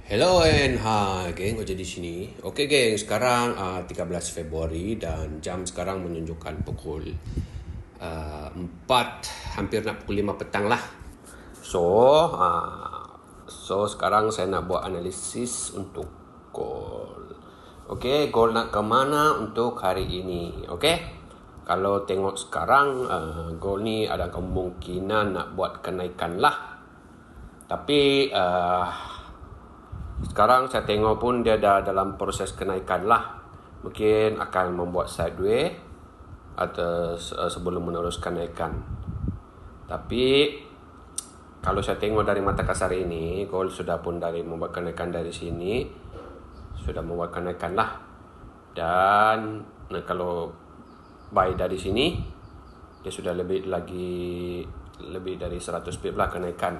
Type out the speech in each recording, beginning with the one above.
Hello and hi geng, Oja di sini. Oke geng, sekarang 13 Februari dan jam sekarang menunjukkan pukul 4, hampir nak pukul 5 petang lah. So sekarang saya nak buat analisis untuk goal. Oke, goal nak ke mana untuk hari ini? Oke, kalau tengok sekarang goal ni ada kemungkinan nak buat kenaikan lah. Tapi sekarang saya tengok pun dia dah dalam proses kenaikan lah. Mungkin akan membuat sideways atau sebelum meneruskan kenaikan. Tapi kalau saya tengok dari mata kasar ini, gold sudah pun dari membuat kenaikan dari sini, sudah membuat kenaikan lah. Dan kalau buy dari sini, dia sudah lebih dari 100 pip lah kenaikan.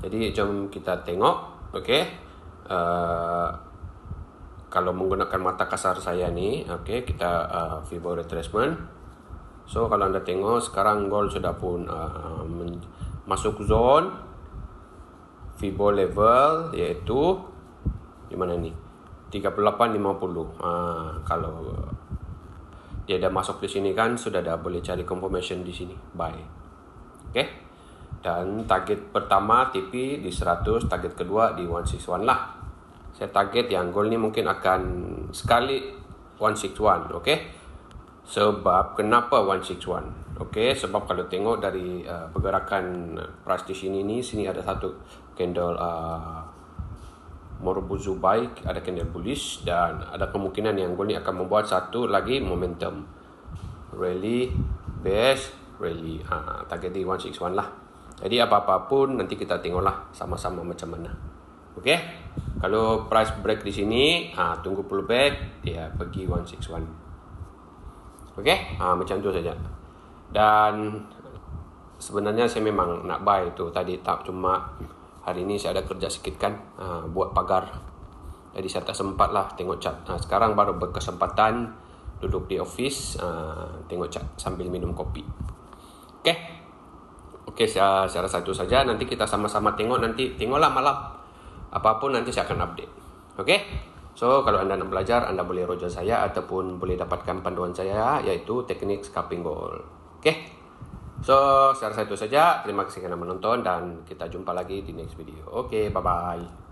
Jadi jom kita tengok, okay. Kalau menggunakan mata kasar saya ni, okay, kita Fibo retracement. So kalau anda tengok sekarang gold sudah pun masuk zone Fibo level, iaitu di mana ni 38.50. Kalau dia dah masuk di sini kan, sudah dah boleh cari confirmation di sini buy. Okay. Dan target pertama TP di 100, target kedua di 161 lah. Saya target yang goal ni mungkin akan sekali 161, okey. Sebab kenapa 161? Okey, sebab kalau tengok dari pergerakan price di sini ada satu candle Morobuzu buy, ada candle bullish dan ada kemungkinan yang goal ni akan membuat satu lagi momentum rally, bearish rally. Target di 161 lah. Jadi apa-apa pun nanti kita tengoklah sama-sama macam mana. Okey. Kalau price break di sini, tunggu pullback, dia pergi 161. Okey? Macam tu saja. Dan sebenarnya saya memang nak buy tu tadi, tak cuma hari ni saya ada kerja sikit kan, buat pagar. Jadi saya tak sempat lah tengok chart. Sekarang baru berkesempatan duduk di office, tengok chart sambil minum kopi. Okey? Okey, saya rasa itu saja. Nanti kita sama-sama tengoklah malam. Apapun nanti saya akan update. Okey? So, kalau anda nak belajar, anda boleh roja saya ataupun boleh dapatkan panduan saya, iaitu teknik scalping gold. Okey? So, saya rasa itu saja. Terima kasih kerana menonton dan kita jumpa lagi di next video. Okey, bye-bye.